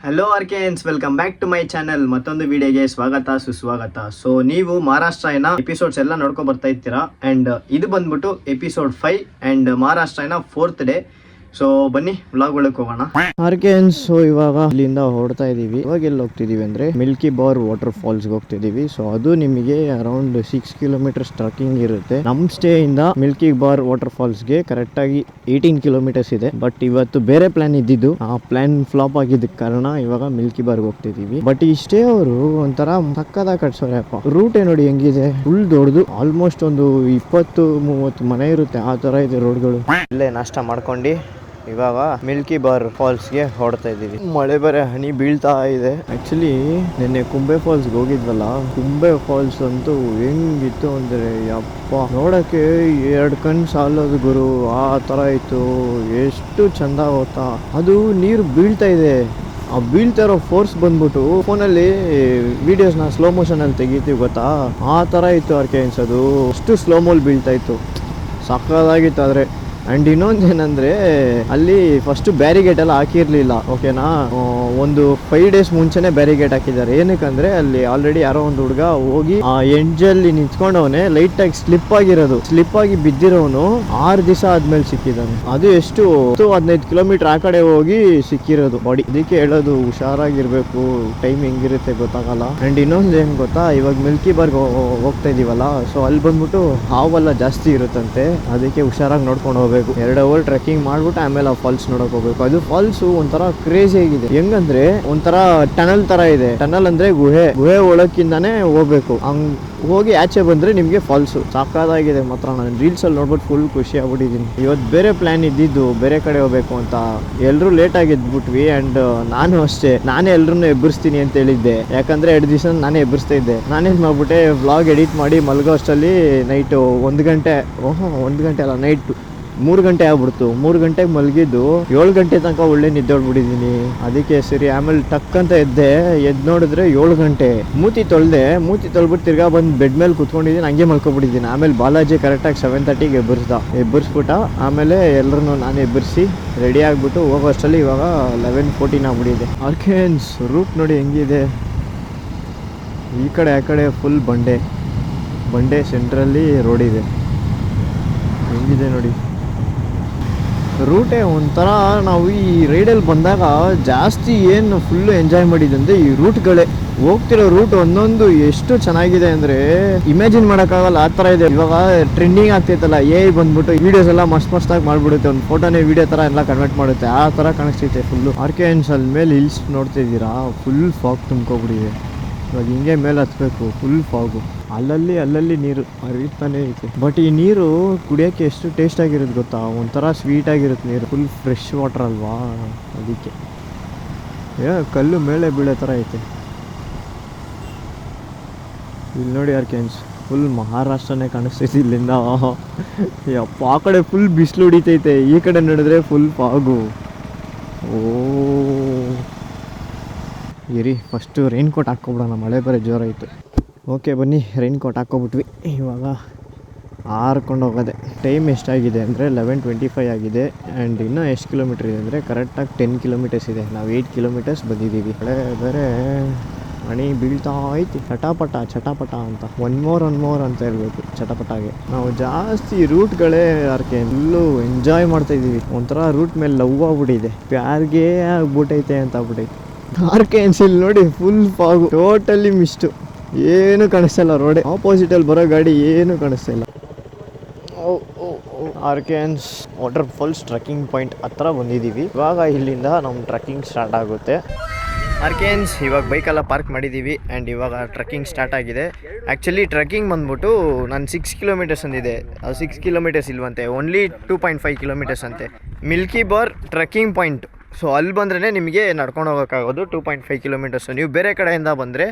Hello ಆರ್ಕೆನ್ಸ್, welcome back to my channel. ಮತ್ತೊಂದು ವಿಡಿಯೋಗೆ ಸ್ವಾಗತ ಸುಸ್ವಾಗತ. ಸೊ ನೀವು ಮಹಾರಾಷ್ಟ್ರನ ಎಪಿಸೋಡ್ಸ್ ಎಲ್ಲ ನೋಡ್ಕೊಂಡ್ ಬರ್ತಾ ಇರ್ತೀರಾ. ಅಂಡ್ ಇದು ಬಂದ್ಬಿಟ್ಟು ಎಪಿಸೋಡ್ 5 ಅಂಡ್ ಮಹಾರಾಷ್ಟ್ರನ 4th ಡೇ. ಸೊ ಬನ್ನಿ ವ್ಲಾಗ್ ಒಳಗೆ ಹೋಗೋಣ. ಆರ್ಕೆನ್ಸ್, ಇವಾಗ ಇಲ್ಲಿಂದ ಹೊರಡ್ತಾ ಇದೀವಿ. ಇವಾಗ ಎಲ್ಲಿ ಹೋಗ್ತಿದೀವಿ ಅಂದ್ರೆ ಮಿಲ್ಕಿ ಬಾರ್ ವಾಟರ್ ಫಾಲ್ಸ್ ಹೋಗ್ತಿದೀವಿ. ಸೊ ಅದು ನಿಮಗೆ ಅರೌಂಡ್ 6 ಕಿಲೋಮೀಟರ್ಸ್ ಟ್ರಕ್ಕಿಂಗ್ ಇರುತ್ತೆ. ನಮ್ ಸ್ಟೇ ಇಂದ ಮಿಲ್ಕಿ ಬಾರ್ ವಾಟರ್ ಫಾಲ್ಸ್ ಗೆ ಕರೆಕ್ಟ್ ಆಗಿ 18 ಕಿಲೋಮೀಟರ್ಸ್ ಇದೆ. ಬಟ್ ಇವತ್ತು ಬೇರೆ ಪ್ಲಾನ್ ಇದ್ದಿದ್ದು, ಆ ಪ್ಲಾನ್ ಫ್ಲಾಪ್ ಆಗಿದ್ದಕ್ಕೆ ಕಾರಣ ಇವಾಗ ಮಿಲ್ಕಿ ಬಾರ್ಗೆ ಹೋಗ್ತಿದೀವಿ. ಬಟ್ ಈ ಸ್ಟೇ ಅವರು ಒಂಥರ ಸಕ್ಕದಾಗಿ ಕಟ್ಸೋರಪ್ಪ. ರೂಟೇ ನೋಡಿ ಹೆಂಗಿದೆ, ಫುಲ್ ದೊಡ್ಡದು. ಆಲ್ಮೋಸ್ಟ್ ಒಂದು 20-30 ಮನೆ ಇರುತ್ತೆ, ಆ ತರ ಇದೆ ರೋಡ್ಗಳು. ಇಲ್ಲೇ ನಾಷ್ಟ ಮಾಡ್ಕೊಂಡು ಇವಾಗ ಮಿಲ್ಕಿ ಬಾರ್ ಫಾಲ್ಸ್ ಗೆ ಹೊರಡ್ತಾ ಇದೀವಿ. ಮಳೆ ಬೇರೆ ಹನಿ ಬೀಳ್ತಾ ಇದೆ. ಆಕ್ಚುಲಿ ನಿನ್ನೆ ಕುಂಬೆ ಫಾಲ್ಸ್ ಹೋಗಿದ್ವಲ್ಲ, ಕುಂಬೆ ಫಾಲ್ಸ್ ಅಂತೂ ಹೆಂಗಿತ್ತು ಅಂದ್ರೆ ಯಪ್ಪ, ನೋಡಕ್ಕೆ 2 ಕಣ್ ಸಾಲೋದು ಗುರು, ಆ ತರ ಇತ್ತು. ಎಷ್ಟು ಚಂದ ಗೊತ್ತಾ. ಅದು ನೀರು ಬೀಳ್ತಾ ಇದೆ, ಆ ಬೀಳ್ತಾ ಇರೋ ಫೋರ್ಸ್ ಬಂದ್ಬಿಟ್ಟು ಫೋನಲ್ಲಿ ವಿಡಿಯೋಸ್ನ ಸ್ಲೋ ಮೋಷನ್ ಅಲ್ಲಿ ತೆಗಿತೀವಿ ಗೊತ್ತಾ, ಆ ತರ ಇತ್ತು ಆರ್ಕೆನ್ಸ್. ಅದು ಅಷ್ಟು ಸ್ಲೋ ಮೋಲ್ ಬೀಳ್ತಾ ಇತ್ತು, ಸಕ್ಕದಾಗಿತ್ತು. ಆದ್ರೆ ಅಂಡ್ ಇನ್ನೊಂದೇನಂದ್ರೆ ಅಲ್ಲಿ ಫಸ್ಟ್ ಬ್ಯಾರಿಗೇಟ್ ಎಲ್ಲ ಹಾಕಿರ್ಲಿಲ್ಲ, ಓಕೆನಾ. ಒಂದು 5 days ಮುಂಚೆನೆ ಬ್ಯಾರಿಗೇಟ್ ಹಾಕಿದ್ದಾರೆ. ಏನಕ್ಕಂದ್ರೆ ಅಲ್ಲಿ ಆಲ್ರೆಡಿ ಯಾರೋ ಒಂದು ಹುಡುಗ ಹೋಗಿ ಆ ಎಂಜಲ್ಲಿ ನಿಂತ್ಕೊಂಡವನೇ, ಲೈಟ್ ಆಗಿ ಸ್ಲಿಪ್ ಆಗಿ ಬಿದ್ದಿರೋನು 6 ದಿವಸ ಆದ್ಮೇಲೆ ಸಿಕ್ಕಿದ್ದಾನೆ. ಅದು ಎಷ್ಟು 15 ಕಿಲೋಮೀಟರ್ ಆ ಕಡೆ ಹೋಗಿ ಸಿಕ್ಕಿರೋದು ಬಾಡಿ. ಅದಕ್ಕೆ ಹೇಳೋದು, ಹುಷಾರಾಗಿರ್ಬೇಕು, ಟೈಮ್ ಹೆಂಗಿರುತ್ತೆ ಗೊತ್ತಾಗಲ್ಲ. ಅಂಡ್ ಇನ್ನೊಂದು ಏನ್ ಗೊತ್ತಾ, ಇವಾಗ ಮಿಲ್ಕಿ ಬಾರ್ಗ್ ಹೋಗ್ತಾ ಇದೀವಲ್ಲ, ಸೊ ಅಲ್ಲಿ ಬಂದ್ಬಿಟ್ಟು ಹಾವೆಲ್ಲ ಜಾಸ್ತಿ ಇರುತ್ತಂತೆ. ಅದಕ್ಕೆ ಹುಷಾರಾಗಿ ನೋಡ್ಕೊಂಡು ಹೋಗ್ಬೇಕು. 2 hour ಟ್ರೆಕ್ಕಿಂಗ್ ಮಾಡ್ಬಿಟ್ಟು ಆಮೇಲೆ ಆ ಫಾಲ್ಸ್ ನೋಡಕ್ ಹೋಗ್ಬೇಕು. ಅದು ಫಾಲ್ಸ್ ಒಂಥರ ಕ್ರೇಜಿ ಆಗಿದೆ. ಹೆಂಗಂದ್ರೆ ಒಂಥರ ಟನಲ್ ತರ ಇದೆ. ಟನಲ್ ಅಂದ್ರೆ ಗುಹೆ ಒಳಕ್ಕಿಂದಾನೆ ಹೋಗ್ಬೇಕು. ಹಂಗ್ ಹೋಗಿ ಆಚೆ ಬಂದ್ರೆ ನಿಮ್ಗೆ ಫಾಲ್ಸ್. ಸಾಕಾಗಿದೆ ಮಾತ್ರ. ನಾನು ರೀಲ್ಸ್ ಅಲ್ಲಿ ನೋಡ್ಬಿಟ್ಟು ಫುಲ್ ಖುಷಿ ಆಗ್ಬಿಟ್ಟಿದ್ದೀನಿ. ಇವತ್ತು ಬೇರೆ ಪ್ಲಾನ್ ಇದ್ದಿದ್ದು, ಬೇರೆ ಕಡೆ ಹೋಗ್ಬೇಕು ಅಂತ. ಎಲ್ರು ಲೇಟ್ ಆಗಿ ಎದ್ಬಿಟ್ವಿ. ಅಂಡ್ ನಾನು ಅಷ್ಟೇ, ನಾನೇ ಎಲ್ರನ್ನೂ ಎಬ್ಬರಿಸ್ತೀನಿ ಅಂತ ಹೇಳಿದ್ದೆ. ಯಾಕಂದ್ರೆ 2 ದಿವಸ ನಾನೇ ಎಬ್ಬರಿಸ್ತಾ ಇದ್ದೆ. ನಾನೇನ್ ಮಾಡ್ಬಿಟ್ಟೆ, ವ್ಲಾಗ್ ಎಡಿಟ್ ಮಾಡಿ ಮಲ್ಗೋ ಅಷ್ಟರಲ್ಲಿ ನೈಟ್ 1 ಗಂಟೆ ಅಲ್ಲ, ನೈಟ್ 3 ಗಂಟೆ ಆಗ್ಬಿಡ್ತು. 3 ಗಂಟೆಗೆ ಮಲಗಿದ್ದು 7 ಗಂಟೆ ತನಕ ಒಳ್ಳೆ ನಿದ್ದೆ ಹೊಡ್ಬಿಟ್ಟಿದ್ದೀನಿ. ಅದಕ್ಕೆ ಸರಿ ಆಮೇಲೆ ಟಕ್ ಅಂತ ಎದ್ದು ನೋಡಿದ್ರೆ 7 ಗಂಟೆ. ಮೂತಿ ತೊಳ್ಬಿಟ್ಟು ತಿರ್ಗಾ ಬಂದು ಬೆಡ್ ಮೇಲೆ ಕುತ್ಕೊಂಡಿದ್ದೀನಿ, ಹಂಗೆ ಮಲ್ಕೊಬಿಟ್ಟಿದ್ದೀನಿ. ಆಮೇಲೆ ಬಾಲಾಜಿ ಕರೆಕ್ಟಾಗಿ 7:30ಗೆ ಎಬ್ಬರಿಸ್ಬಿಟ್ಟ. ಆಮೇಲೆ ಎಲ್ಲರನ್ನೂ ನಾನು ಎಬ್ಬರಿಸಿ ರೆಡಿ ಆಗಿಬಿಟ್ಟು ಹೋಗೋ ಅಷ್ಟರಲ್ಲಿ ಇವಾಗ 11:14 ಆಗ್ಬಿಟ್ಟಿದೆ. ಆರ್ಕೆನ್ಸ್ ರೂಟ್ ನೋಡಿ ಹೆಂಗಿದೆ. ಈ ಕಡೆ ಆ ಕಡೆ ಫುಲ್ ಬಂಡೆ ಸೆಂಟ್ರಲ್ಲಿ ರೋಡ್ ಇದೆ. ಹೆಂಗಿದೆ ನೋಡಿ ರೂಟೇ. ಒಂಥರ ನಾವು ಈ ರೈಡಲ್ಲಿ ಬಂದಾಗ ಜಾಸ್ತಿ ಏನು ಫುಲ್ಲು ಎಂಜಾಯ್ ಮಾಡಿದಂದ್ರೆ ಈ ರೂಟ್ಗಳೇ. ಹೋಗ್ತಿರೋ ರೂಟ್ ಒಂದೊಂದು ಎಷ್ಟು ಚೆನ್ನಾಗಿದೆ ಅಂದ್ರೆ ಇಮ್ಯಾಜಿನ್ ಮಾಡೋಕ್ಕಾಗಲ್ಲ, ಆ ಥರ ಇದೆ. ಇವಾಗ ಟ್ರೆಂಡಿಂಗ್ ಆಗ್ತೈತಲ್ಲ, ಬಂದ್ಬಿಟ್ಟು ವಿಡಿಯೋಸ್ ಎಲ್ಲ ಮಸ್ತಾಗಿ ಮಾಡ್ಬಿಡುತ್ತೆ. ಒಂದು ಫೋಟೋನೇ ವಿಡಿಯೋ ಥರ ಎಲ್ಲ ಕನ್ವರ್ಟ್ ಮಾಡುತ್ತೆ, ಆ ಥರ ಕಾಣಿಸ್ತೈತೆ ಫುಲ್ಲು. ಆರ್ಕೆನ್ಸ್ ಅಲ್ಲಿ ಮೇಲೆ ಹಿಲ್ಸ್ ನೋಡ್ತಿದ್ದೀರಾ, ಫುಲ್ ಫಾಗ್ ತುಂಬ್ಕೊಬಿಟ್ಟಿದೆ. ಇವಾಗ ಹಿಂಗೆ ಮೇಲೆ ಹತ್ಬೇಕು, ಫುಲ್ ಫಾಗು. ಅಲ್ಲಲ್ಲಿ ನೀರು ಹರಿತಾನೆ ಐತೆ. ಬಟ್ ಈ ನೀರು ಕುಡಿಯೋಕ್ಕೆ ಎಷ್ಟು ಟೇಸ್ಟ್ ಆಗಿರುತ್ತೆ ಗೊತ್ತಾ, ಒಂಥರ ಸ್ವೀಟ್ ಆಗಿರುತ್ತೆ ನೀರು. ಫುಲ್ ಫ್ರೆಶ್ ವಾಟರ್ ಅಲ್ವಾ, ಅದಕ್ಕೆ ಕಲ್ಲು ಮೇಲೆ ಬೀಳೋ ಥರ ಐತೆ. ಇಲ್ಲಿ ನೋಡಿ ಆರ್ಕೆನ್ಸ್, ಫುಲ್ ಮಹಾರಾಷ್ಟ್ರನೇ ಕಾಣಿಸ್ತೈತಿ ಇಲ್ಲಿಂದ. ಯಪ್ಪ, ಆ ಕಡೆ ಫುಲ್ ಬಿಸಿಲು ಹೊಡಿತೈತೆ, ಈ ಕಡೆ ನೋಡಿದ್ರೆ ಫುಲ್ ಫಾಗು. ಇರಿ ಫಸ್ಟು ರೈನ್ ಕೋಟ್ ಹಾಕ್ಕೊಬಿಡೋಣ, ಮಳೆ ಬೇರೆ ಜೋರಾಯಿತು. ಓಕೆ ಬನ್ನಿ, ರೈನ್ ಕೋಟ್ ಹಾಕ್ಕೊಬಿಟ್ವಿ. ಇವಾಗ ಹಾರ್ಕೊಂಡು ಹೋಗೋದೆ. ಟೈಮ್ ಎಷ್ಟಾಗಿದೆ ಅಂದರೆ 11:25 ಆಗಿದೆ. ಆ್ಯಂಡ್ ಇನ್ನೂ ಎಷ್ಟು ಕಿಲೋಮೀಟ್ರ್ ಇದೆ ಅಂದರೆ ಕರೆಕ್ಟಾಗಿ 10 ಕಿಲೋಮೀಟರ್ಸ್ ಇದೆ. ನಾವು 8 ಕಿಲೋಮೀಟರ್ಸ್ ಬಂದಿದ್ದೀವಿ. ಮಳೆ ಬೇರೆ ಹನಿ ಬೀಳ್ತಾ ಐತಿ, ಚಟಾಪಟ ಅಂತ. ಒನ್ ಮೋರ್ ಅಂತ ಇರಬೇಕು, ಚಟಪಟಾಗೆ. ನಾವು ಜಾಸ್ತಿ ರೂಟ್ಗಳೇ ಫುಲ್ಲು ಎಂಜಾಯ್ ಮಾಡ್ತಾಯಿದ್ದೀವಿ. ಒಂಥರ ರೂಟ್ ಮೇಲೆ ಲವ್ ಆಗ್ಬಿಟ್ಟಿದೆ, ಪ್ಯಾರ್ಗೆ ಆಗ್ಬಿಟ್ಟೈತೆ ಅಂತ ಆಗ್ಬಿಟ್ಟೈತೆ. ಆರ್ಕೆನ್ಸ್ ಇಲ್ಲಿ ನೋಡಿ, ಫುಲ್ ಫಾಗು, ಟೋಟಲಿ ಮಿಸ್ಟು, ಏನು ಕಾಣಿಸ್ತಾ ರೋಡೆ. ಆಪೋಸಿಟಲ್ಲಿ ಬರೋ ಗಾಡಿ ಏನು ಕಾಣಿಸ್ತಾ ಇಲ್ಲ. ಆರ್ಕೆನ್ಸ್ ವಾಟರ್ ಫಾಲ್ಸ್ ಟ್ರೆಕ್ಕಿಂಗ್ ಪಾಯಿಂಟ್ ಹತ್ರ ಬಂದಿದ್ದೀವಿ. ಇವಾಗ ಇಲ್ಲಿಂದ ನಮ್ಮ ಟ್ರೆಕ್ಕಿಂಗ್ ಸ್ಟಾರ್ಟ್ ಆಗುತ್ತೆ. ಆರ್ಕೆನ್ಸ್ ಇವಾಗ ಬೈಕೆಲ್ಲ ಪಾರ್ಕ್ ಮಾಡಿದ್ದೀವಿ. ಆ್ಯಂಡ್ ಇವಾಗ ಟ್ರೆಕ್ಕಿಂಗ್ ಸ್ಟಾರ್ಟ್ ಆಗಿದೆ. ಆ್ಯಕ್ಚುಲಿ ಟ್ರೆಕ್ಕಿಂಗ್ ಬಂದ್ಬಿಟ್ಟು ನಾನು 6 ಕಿಲೋಮೀಟರ್ಸ್ ಅಂದಿದೆ, ಅದು 6 ಕಿಲೋಮೀಟರ್ಸ್ ಇಲ್ವಂತೆ, ಓನ್ಲಿ 2.5 ಕಿಲೋಮೀಟರ್ಸ್ ಅಂತೆ Milky bar trekking point. So ಅಲ್ಲಿ ಬಂದ್ರೇ ನಿಮಗೆ ನಡ್ಕೊಂಡು ಹೋಗೋಕ್ಕಾಗೋದು 2.5 ಕಿಲೋಮೀಟರ್ಸ್. ನೀವು ಬೇರೆ ಕಡೆಯಿಂದ ಬಂದರೆ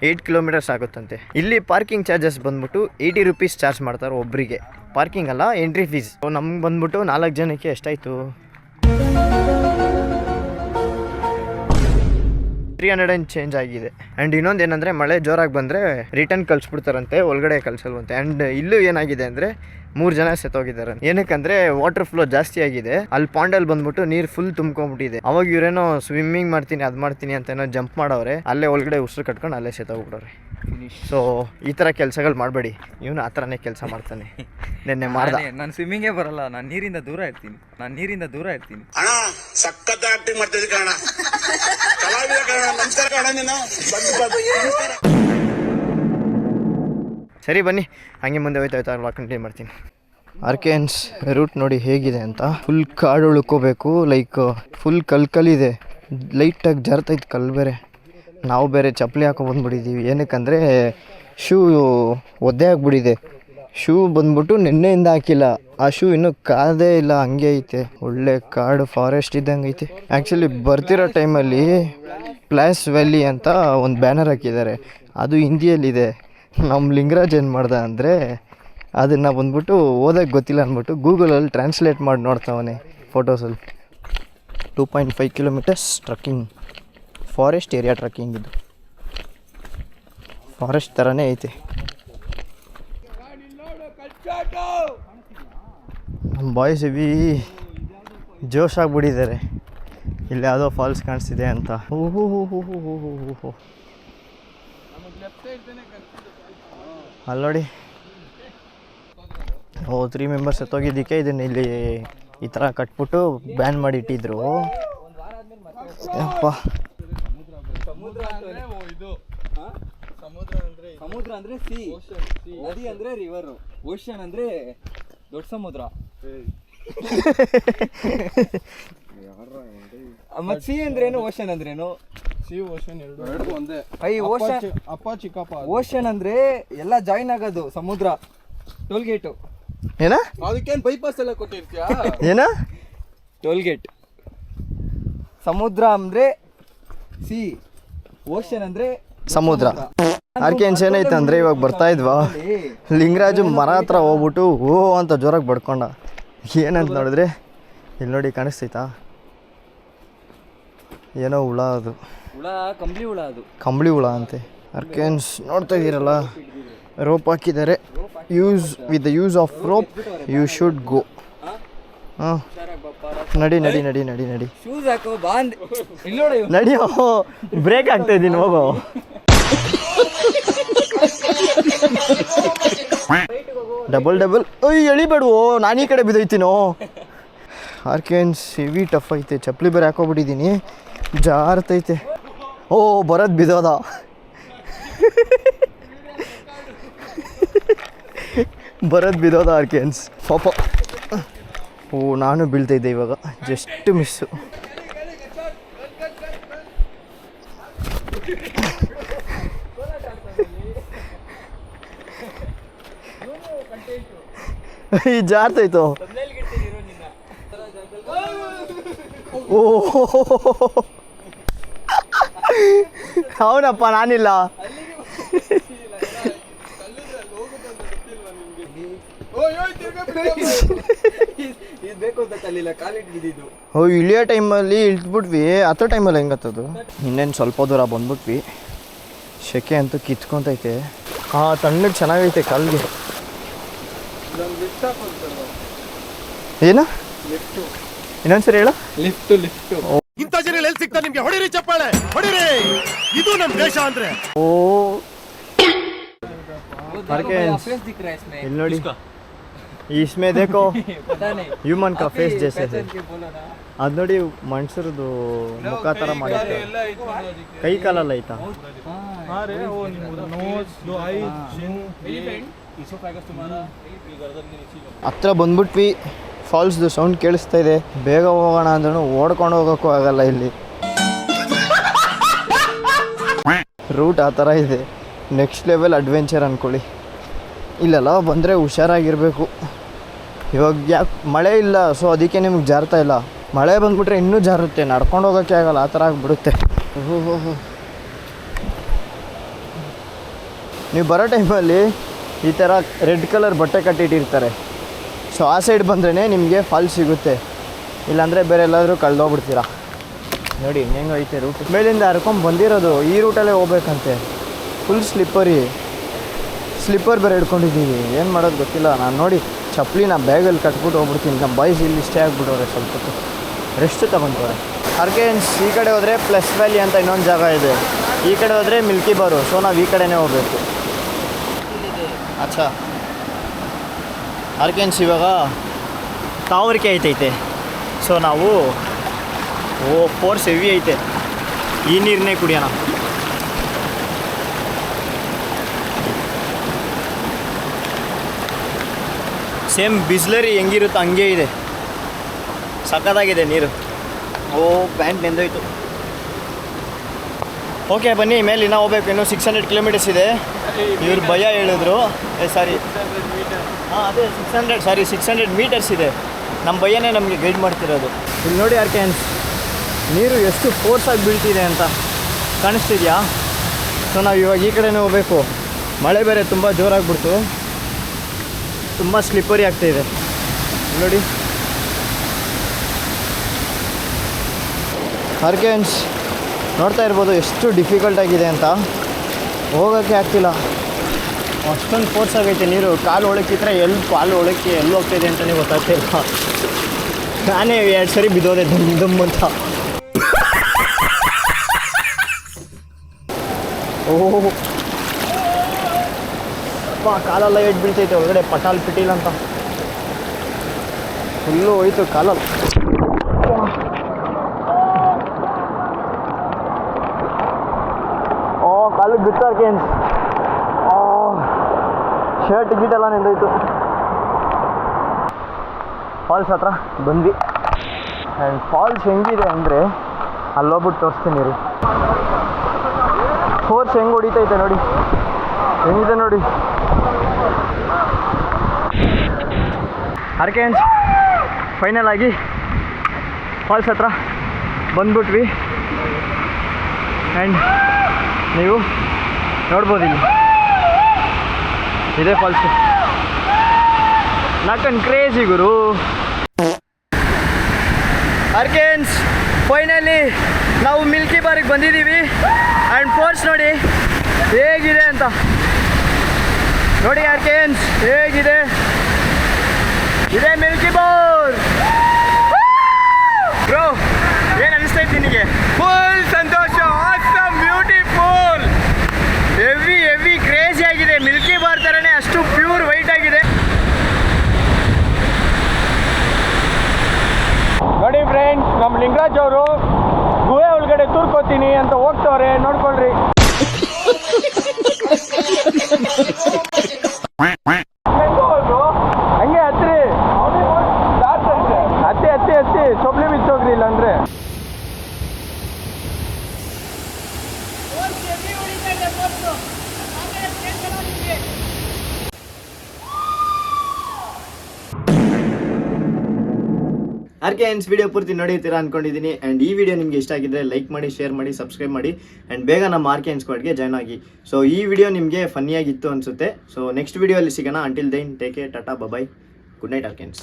8 ಕಿಲೋಮೀಟರ್ಸ್ ಆಗುತ್ತಂತೆ. ಇಲ್ಲಿ ಪಾರ್ಕಿಂಗ್ ಚಾರ್ಜಸ್ ಬಂದ್ಬಿಟ್ಟು 80 ರೂಪೀಸ್ ಚಾರ್ಜ್ ಮಾಡ್ತಾರೆ ಒಬ್ಬರಿಗೆ. ಪಾರ್ಕಿಂಗ್ ಅಲ್ಲ, ಎಂಟ್ರಿ ಫೀಸ್. ನಮ್ಗೆ ಬಂದ್ಬಿಟ್ಟು 4 ಜನಕ್ಕೆ ಎಷ್ಟಾಯಿತು, 300 and ಚೇಂಜ್ ಆಗಿದೆ. ಆ್ಯಂಡ್ ಇನ್ನೊಂದು ಏನಂದರೆ ಮಳೆ ಜೋರಾಗಿ ಬಂದರೆ ರಿಟರ್ನ್ ಕಳಿಸ್ಬಿಡ್ತಾರಂತೆ, ಒಳಗಡೆ ಕಳಿಸಲ್ವಂತೆ. ಆ್ಯಂಡ್ ಇಲ್ಲೂ ಏನಾಗಿದೆ ಅಂದರೆ 3 ಜನ ಸತ್ತೋಗಿದ್ದಾರೆ. ಏನಕ್ಕಂದರೆ ವಾಟರ್ ಫ್ಲೋ ಜಾಸ್ತಿ ಆಗಿದೆ, ಅಲ್ಲಿ ಪಾಂಡಲ್ಲಿ ಬಂದ್ಬಿಟ್ಟು ನೀರು ಫುಲ್ ತುಂಬ್ಕೊಂಡ್ಬಿಟ್ಟಿದೆ. ಅವಾಗ ಇವರೇನೋ ಸ್ವಿಮ್ಮಿಂಗ್ ಮಾಡ್ತೀನಿ ಅದು ಮಾಡ್ತೀನಿ ಅಂತ ಏನೋ ಜಂಪ್ ಮಾಡವ್ರೆ, ಅಲ್ಲೇ ಒಳಗಡೆ ಉಸಿರು ಕಟ್ಕೊಂಡು ಅಲ್ಲೇ ಸತ್ತೋಗ್ಬಿಡೋರೆ. ಸೊ ಈ ಥರ ಕೆಲಸಗಳು ಮಾಡಬೇಡಿ. ಇವನು ಆ ಥರನೇ ಕೆಲಸ ಮಾಡ್ತಾನೆ. ನೆನ್ನೆ ಮಾಡ್ದೆ. ನಾನು ಸ್ವಿಮ್ಮಿಂಗೇ ಬರಲ್ಲ, ನಾನು ನೀರಿಂದ ದೂರ ಇರ್ತೀನಿ. ಅಣ್ಣ ಸಖತ್ ಆಕ್ಟಿಂಗ್ ಮಾಡ್ತಿದ್ದೆ ಕಣ, ಕಲಾವಿದ ಕಣ, ನಮಸ್ಕಾರ ಕಣ ನೀನು. ಸರಿ ಬನ್ನಿ, ಹಂಗೆ ಮುಂದೆ ಹೋಯ್ತಾ ಕಂಟಿನ್ಯೂ ಮಾಡ್ತೀನಿ. ಆರ್ಕೆನ್ಸ್ ರೂಟ್ ನೋಡಿ ಹೇಗಿದೆ ಅಂತ. ಫುಲ್ ಕಾಡು ಉಳ್ಕೋಬೇಕು, ಲೈಕ್ ಫುಲ್ ಕಲ್ಲಿದೆ, ಲೈಟಾಗಿ ಜಾರ್ತೈತೆ ಕಲ್ಲು ಬೇರೆ. ನಾವು ಬೇರೆ ಚಪ್ಪಲಿ ಬಂದ್ಬಿಟ್ಟಿದ್ದೀವಿ. ಏನಕ್ಕಂದರೆ ಶೂ ಒದ್ದೆ ಆಗಿಬಿಟ್ಟಿದೆ. ಶೂ ಬಂದ್ಬಿಟ್ಟು ನಿನ್ನೆಯಿಂದ ಹಾಕಿಲ್ಲ, ಆ ಶೂ ಇನ್ನೂ ಕಾದೇ ಇಲ್ಲ, ಹಂಗೆ ಐತೆ. ಒಳ್ಳೆ ಕಾಡು ಫಾರೆಸ್ಟ್ ಇದ್ದಂಗೆ ಐತೆ. ಆ್ಯಕ್ಚುಲಿ ಬರ್ತಿರೋ ಟೈಮಲ್ಲಿ ಪ್ಲಾಸ್ ವ್ಯಾಲಿ ಅಂತ ಒಂದು ಬ್ಯಾನರ್ ಹಾಕಿದ್ದಾರೆ, ಅದು ಹಿಂದಿಯಲ್ಲಿದೆ. ನಮ್ಮ ಲಿಂಗರಾಜ್ ಏನು ಮಾಡ್ದೆ ಅಂದರೆ ಅದನ್ನು ಬಂದ್ಬಿಟ್ಟು ಓದೋಕ್ಕೆ ಗೊತ್ತಿಲ್ಲ ಅಂದ್ಬಿಟ್ಟು ಗೂಗಲಲ್ಲಿ ಟ್ರಾನ್ಸ್ಲೇಟ್ ಮಾಡಿ ನೋಡ್ತಾವನೆ ಫೋಟೋಸಲ್ಲಿ. 2.5 kilometres trekking, forest area trekking. ಇದು ಫಾರೆಸ್ಟ್ ಥರನೇ ಐತೆ. ನಮ್ಮ ಬಾಯ್ಸ್ ಹೆವಿ ಜೋಶ್ ಆಗಿಬಿಟ್ಟಿದ್ದಾರೆ. ಇಲ್ಲಿ ಯಾವುದೋ ಫಾಲ್ಸ್ ಕಾಣಿಸ್ತಿದೆ ಅಂತ. ಓಹೋ ಅಲ್ಲಿ ನೋಡಿ, 3 ಮೆಂಬರ್ಸ್ ಎತ್ತೋಗಿದ್ದಕ್ಕೆ ಇದನ್ನು ಇಲ್ಲಿ ಈ ಥರ ಕಟ್ಬಿಟ್ಟು ಬ್ಯಾನ್ ಮಾಡಿ ಇಟ್ಟಿದ್ರು. ಅಪ್ಪ ಸಮುದ್ರ ಅಂದ್ರೆ ಸಿ, ನದಿ ಅಂದ್ರೆ ರಿವರ್, ಓಷನ್ ಅಂದ್ರೆ ದೊಡ್ಡ ಸಮುದ್ರ. ಮತ್ ಸಿ ಅಂದ್ರೇನು, ಓಷನ್ ಅಂದ್ರೇನು? ಎರಡು ಒಂದೇ. ಅಪ್ಪ ಚಿಕ್ಕಪ್ಪ. ಓಷನ್ ಅಂದ್ರೆ ಎಲ್ಲ ಜಾಯಿನ್ ಆಗೋದು, ಸಮುದ್ರ ಟೋಲ್ಗೇಟು. ಏನ ಅದಕ್ಕೇನು ಬೈಪಾಸ್ ಎಲ್ಲ ಕೊಟ್ಟಿರ್ತೀಯ? ಏನ ಟೋಲ್ಗೇಟ್. ಸಮುದ್ರ ಅಂದ್ರೆ ಸಿ, ಓಷನ್ ಅಂದ್ರೆ ಸಮುದ್ರ. ಆರ್ಕೆನ್ಸ್ ಏನೈತೆ ಅಂದರೆ ಇವಾಗ ಬರ್ತಾ ಇದ್ವಾ, ಲಿಂಗರಾಜು ಮರ ಹತ್ರ ಹೋಗ್ಬಿಟ್ಟು ಓ ಅಂತ ಜೋರಾಗಿ ಬಡ್ಕೊಂಡ. ಏನಂತ ನೋಡಿದ್ರೆ ಇಲ್ಲಿ ನೋಡಿ ಕಾಣಿಸ್ತೈತಾ, ಏನೋ ಹುಳ, ಅದು ಹುಳ, ಕಂಬಳಿ ಹುಳ, ಅದು ಕಂಬಳಿ ಹುಳ ಅಂತೆ. ಆರ್ಕೆನ್ಸ್ ನೋಡ್ತಾ ಇದ್ದೀರಲ್ಲ, ರೋಪ್ ಹಾಕಿದ್ದಾರೆ. With the use of rope you should go. ಹಾಂ ನಡಿ ಶೂಸ್ ಹಾಕೋ ಬಾಂದ್ ನಡಿಯೋ, ಬ್ರೇಕ್ ಆಗ್ತಾ ಇದ್ದೀನಿ, ಹೋಗೋ. ಡಬಲ್ ಅಯ್ಯ ಎಳಿಬೇಡುವೋ, ನಾನು ಈ ಕಡೆ ಬಿದ್ದೈತೀನೋ. ಆರ್ಕೆನ್ಸ್ ಹೆವಿ ಟಫ್ ಐತೆ, ಚಪ್ಪಲಿ ಬೇರೆ ಹಾಕೋಬಿಟ್ಟಿದ್ದೀನಿ, ಜಾರ್ತೈತೆ. ಓ ಬರೋದು ಬಿದ್ದೋದ. ಆರ್ಕೆನ್ಸ್ ಪಾಪ. ಓ ನಾನು ಬೀಳ್ತೈದ್ದೆ ಇವಾಗ, ಜಸ್ಟ್ ಮಿಸ್ಸು. ಈ ಜಾರ್ತೈತು. ಓ ಅವನಪ್ಪ, ನಾನಿಲ್ಲ. ಓ ಇಳಿಯೋ ಟೈಮಲ್ಲಿ ಇಳಿದ್ಬಿಟ್ವಿ, ಹತ್ತೋ ಟೈಮಲ್ಲಿ ಹೆಂಗತ್ತದು. ಇನ್ನೇನು ಸ್ವಲ್ಪ ದೂರ ಬಂದ್ಬಿಟ್ವಿ. ಸೆಕೆ ಅಂತೂ ಕಿತ್ಕೊಂತೈತೆ. ಹಾಂ ತಣ್ಣಗೆ ಚೆನ್ನಾಗೈತೆ ಕಾಲಿಗೆ. ಏನು ಇನ್ನೊಂದ್ಸರಿ ಹೇಳ. ಲಿಫ್ಟ್ ಇಂಥ ಜನ ಎಲ್ಲಿ ಸಿಗ್ತಾರೆ ನಿಮ್ಗೆ? ಹೊಡಿರಿ ಚಪ್ಪಾಳೆ, ಹೊಡಿರಿ, ಇದು ನಮ್ಮ ದೇಶ ಅಂದ್ರೆ. ಓ ಇಲ್ಲಿ ನೋಡಿ, इसमें देखो ह्यूमन का फेस जैसे है. ಅದು ನೋಡಿ ಮನುಷ್ಯರದು ಮುಖ ಥರ ಮಾಡಿರ್ತಾರೆ. ಕೈ ಕಾಲಲ್ಲ ಐತಾ? ಹತ್ರ ಬಂದ್ಬಿಟ್ವಿ. ಫಾಲ್ಸ್ದು ಸೌಂಡ್ ಕೇಳಿಸ್ತಾ ಇದೆ. ಬೇಗ ಹೋಗೋಣ ಅಂದ್ರೂ ಓಡ್ಕೊಂಡು ಹೋಗೋಕ್ಕೂ ಆಗಲ್ಲ ಇಲ್ಲಿ. ರೂಟ್ ಆ ಥರ ಇದೆ, ನೆಕ್ಸ್ಟ್ ಲೆವೆಲ್ ಅಡ್ವೆಂಚರ್ ಅಂದ್ಕೊಳ್ಳಿ. ಇಲ್ಲೆಲ್ಲ ಬಂದರೆ ಹುಷಾರಾಗಿರಬೇಕು. ಇವಾಗ ಯಾಕೆ ಮಳೆ ಇಲ್ಲ, ಸೊ ಅದಕ್ಕೆ ನಿಮ್ಗೆ ಜಾರ್ತಾ ಇಲ್ಲ. ಮಳೆ ಬಂದುಬಿಟ್ರೆ ಇನ್ನೂ ಜಾರುತ್ತೆ, ನಡ್ಕೊಂಡು ಹೋಗೋಕ್ಕೆ ಆಗಲ್ಲ, ಆ ಥರ ಆಗಿಬಿಡುತ್ತೆ. ಓಹೋ ನೀವು ಬರೋ ಟೈಮಲ್ಲಿ ಈ ಥರ ರೆಡ್ ಕಲರ್ ಬಟ್ಟೆ ಕಟ್ಟಿಟ್ಟಿರ್ತಾರೆ. ಸೊ ಆ ಸೈಡ್ ಬಂದ್ರೇ ನಿಮಗೆ ಫಾಲ್ಸ್ ಸಿಗುತ್ತೆ, ಇಲ್ಲಾಂದರೆ ಬೇರೆ ಎಲ್ಲಾದರೂ ಕಳೆದೋಗ್ಬಿಡ್ತೀರಾ. ನೋಡಿ ಹೆಂಗೈತೆ ರೂಟ್. ಮೇಲಿಂದ ಹರ್ಕೊಂಡು ಬಂದಿರೋದು ಈ ರೂಟಲ್ಲೇ ಹೋಗ್ಬೇಕಂತೆ. ಫುಲ್ ಸ್ಲಿಪ್ಪರ್ ಬೇರೆ ಹಿಡ್ಕೊಂಡಿದ್ದೀವಿ. ಏನು ಮಾಡೋದು ಗೊತ್ತಿಲ್ಲ. ನಾನು ನೋಡಿ ಚಪ್ಪಲಿನ ಬ್ಯಾಗಲ್ಲಿ ಕಟ್ಬಿಟ್ಟು ಹೋಗ್ಬಿಡ್ತೀನಿ. ನಮ್ಮ ಬಾಯ್ಸ್ ಇಲ್ಲಿ ಇಷ್ಟೇ ಆಗಿಬಿಟ್ಟವ್ರೆ, ಸ್ವಲ್ಪ ಹೊತ್ತು ರೆಸ್ಟ್ ತಗೊಂತವ್ರೆ. ಅರ್ಕೆನ್ಸ್ ಈ ಕಡೆ ಹೋದರೆ ಪ್ಲಸ್ ವ್ಯಾಲಿ ಅಂತ ಇನ್ನೊಂದು ಜಾಗ ಇದೆ, ಈ ಕಡೆ ಹೋದರೆ ಮಿಲ್ಕಿ ಬಾರು. ಸೊ ನಾವು ಈ ಕಡೆನೇ ಹೋಗಬೇಕು. ಅಚ್ಚಾ ಅರ್ಕೆನ್ಸ್ ಇವಾಗ ತಾವರಿಕೆ ಐತೈತೆ. ಸೊ ನಾವು ಫೋರ್ಸ್ ಹೆವಿ ಐತೆ, ಈ ನೀರನ್ನೇ ಕುಡಿಯೋಣ. ಸೇಮ್ ಬಿಸ್ಲರಿ ಹೆಂಗಿರುತ್ತೋ ಹಂಗೆ ಇದೆ, ಸಖತ್ತಾಗಿದೆ ನೀರು. ಪ್ಯಾಂಟ್ ನೆಂದೋಯ್ತು. ಓಕೆ ಬನ್ನಿ, ಮೇಲೆ ಇನ್ನೂ ಹೋಗ್ಬೇಕು. ಇನ್ನೂ 600 ಕಿಲೋಮೀಟರ್ಸ್ ಇದೆ. ಇವ್ರು ಭಯ ಹೇಳಿದ್ರು. ಅದೇ 600 ಮೀಟರ್ಸ್ ಇದೆ. ನಮ್ಮ ಭಯನೇ ನಮಗೆ ಗೈಡ್ ಮಾಡ್ತಿರೋದು. ಇಲ್ಲಿ ನೋಡಿ ಅರ್ಕೆನ್ಸ್, ನೀರು ಎಷ್ಟು ಫೋರ್ಸಾಗಿ ಬೀಳ್ತಿದೆ ಅಂತ ಕಾಣಿಸ್ತಿದ್ಯಾ? ಸೊ ನಾವು ಇವಾಗ ಈ ಕಡೆನೇ ಹೋಗಬೇಕು. ಮಳೆ ಬೇರೆ ತುಂಬ ಜೋರಾಗಿಬಿಡ್ತು, ತುಂಬ ಸ್ಲಿಪ್ಪರಿ ಆಗ್ತಾಯಿದೆ ನೋಡಿ. ಅರ್ಕೆನ್ಸ್ ನೋಡ್ತಾ ಇರ್ಬೋದು ಎಷ್ಟು ಡಿಫಿಕಲ್ಟ್ ಆಗಿದೆ ಅಂತ. ಹೋಗೋಕ್ಕೆ ಆಗ್ತಿಲ್ಲ, ಅಷ್ಟೊಂದು ಫೋರ್ಸ್ ಆಗೈತೆ ನೀರು. ಕಾಲು ಒಳಕ್ಕಿದ್ರೆ ಕಾಲು ಒಳಕ್ಕೆ ಎಲ್ಲಿ ಹೋಗ್ತಾಯಿದೆ ಅಂತಲೇ ಗೊತ್ತಾಗ್ತಿಲ್ಲ. ನಾನೇ 2 ಸರಿ ಬಿದ್ದೋದೆ ದಮ್ ಅಂತ. ಓಹ್ ಕಾಲೆಲ್ಲ ಏಟ್ ಬೀಳ್ತೈತೆ ಒಳಗಡೆ, ಪಟಾಲ್ ಪಿಟೀಲ್ ಅಂತ ಫುಲ್ಲು ಹೋಯ್ತು ಕಾಲಲ್ಲಿ. ಕಾಲಿಗೆ ಬಿತ್ತು ಅರ್ಕೆನ್ಸ್. ಶರ್ಟ್ ಗೀಟೆಲ್ಲ ನೆಂದೋಯ್ತು. ಫಾಲ್ಸ್ ಹತ್ರ ಬಂದ್ವಿ. ಆ್ಯಂಡ್ ಫಾಲ್ಸ್ ಹೆಂಗಿದೆ ಅಂದರೆ ಅಲ್ಲೋಗ್ಬಿಟ್ಟು ತೋರಿಸ್ತೀನಿ ರೀ. ಫೋರ್ಸ್ ಹೆಂಗೆ ಹೊಡಿತೈತೆ ನೋಡಿ, ಹೆಂಗಿದೆ ನೋಡಿ. ಅರ್ಕೆನ್ಸ್ ಫೈನಲ್ ಆಗಿ ಫಾಲ್ಸ್ ಹತ್ರ ಬಂದ್ಬಿಟ್ವಿ. ಆ್ಯಂಡ್ ನೀವು ನೋಡ್ಬೋದು ಇಲ್ಲಿ ಇದೇ ಫಾಲ್ಸು. ನಾಕನ್ ಕ್ರೇಜಿ ಗುರು. ಅರ್ಕೆನ್ಸ್ ಫೈನಲಿ ನಾವು ಮಿಲ್ಕಿ ಬಾರಿಗೆ ಬಂದಿದ್ದೀವಿ. ಆ್ಯಂಡ್ ಫೋರ್ಸ್ ನೋಡಿ ಹೇಗಿದೆ ಅಂತ ನೋಡಿ. ಅರ್ಕೆನ್ಸ್ ಹೇಗಿದೆ, ಇದೇ ಮಿಲ್ಕಿ ಬಾರ್. ಬ್ರೋ ಏನು ಅನಿಸ್ತೈತಿ ನಿನಗೆ? ಫುಲ್ ಸಂತೋಷ, ಆಸಮ್, ಬ್ಯೂಟಿಫುಲ್, ಹೆವಿ ಕ್ರೇಜಿ ಆಗಿದೆ. ಮಿಲ್ಕಿ ಬಾರ್ ಥರನೇ ಅಷ್ಟು ಪ್ಯೂರ್ ವೈಟ್ ಆಗಿದೆ ನೋಡಿ. ಫ್ರೆಂಡ್ಸ್, ನಮ್ಮ ಲಿಂಗರಾಜ್ ಅವರು ಗುಹೆ ಒಳಗಡೆ ತೂರ್ಕೋತೀನಿ ಅಂತ ಹೋಗ್ತವ್ರೆ, ನೋಡ್ಕೊಳ್ರಿ. ಹಂಗೆ ಹತ್ತಿ ಚೊಬ್ಲಿ ಬಿಚ್ಚೋಗ್ರಿ ಇಲ್ಲ ಅಂದ್ರೆ. ಅರ್ಕೆನ್ಸ್ ವಿಡಿಯೋ ಪೂರ್ತಿ ನೋಡಿರ್ತೀರಾ ಅನ್ಕೊಂಡಿದ್ದೀನಿ. ಆ್ಯಂಡ್ ಈ ವಿಡಿಯೋ ನಿಮಗೆ ಇಷ್ಟ ಆಗಿದ್ರೆ ಲೈಕ್ ಮಾಡಿ, ಶೇರ್ ಮಾಡಿ, ಸಬ್ಸ್ಕ್ರೈಬ್ ಮಾಡಿ. ಆ್ಯಂಡ್ ಬೇಗ ನಮ್ಮ ಅರ್ಕೆನ್ಸ್ ಸ್ಕ್ವಾಡ್ಗೆ ಜಾಯ್ನ್ ಆಗಿ. ಸೊ ಈ ವಿಡಿಯೋ ನಿಮಗೆ ಫನ್ನಿಯಾಗಿತ್ತು ಅನಿಸುತ್ತೆ. ಸೊ ನೆಕ್ಸ್ಟ್ ವಿಡಿಯೋಲ್ಲಿ ಸಿಗೋಣ. Until then take care, tata, bye, good night ಅರ್ಕೆನ್ಸ್.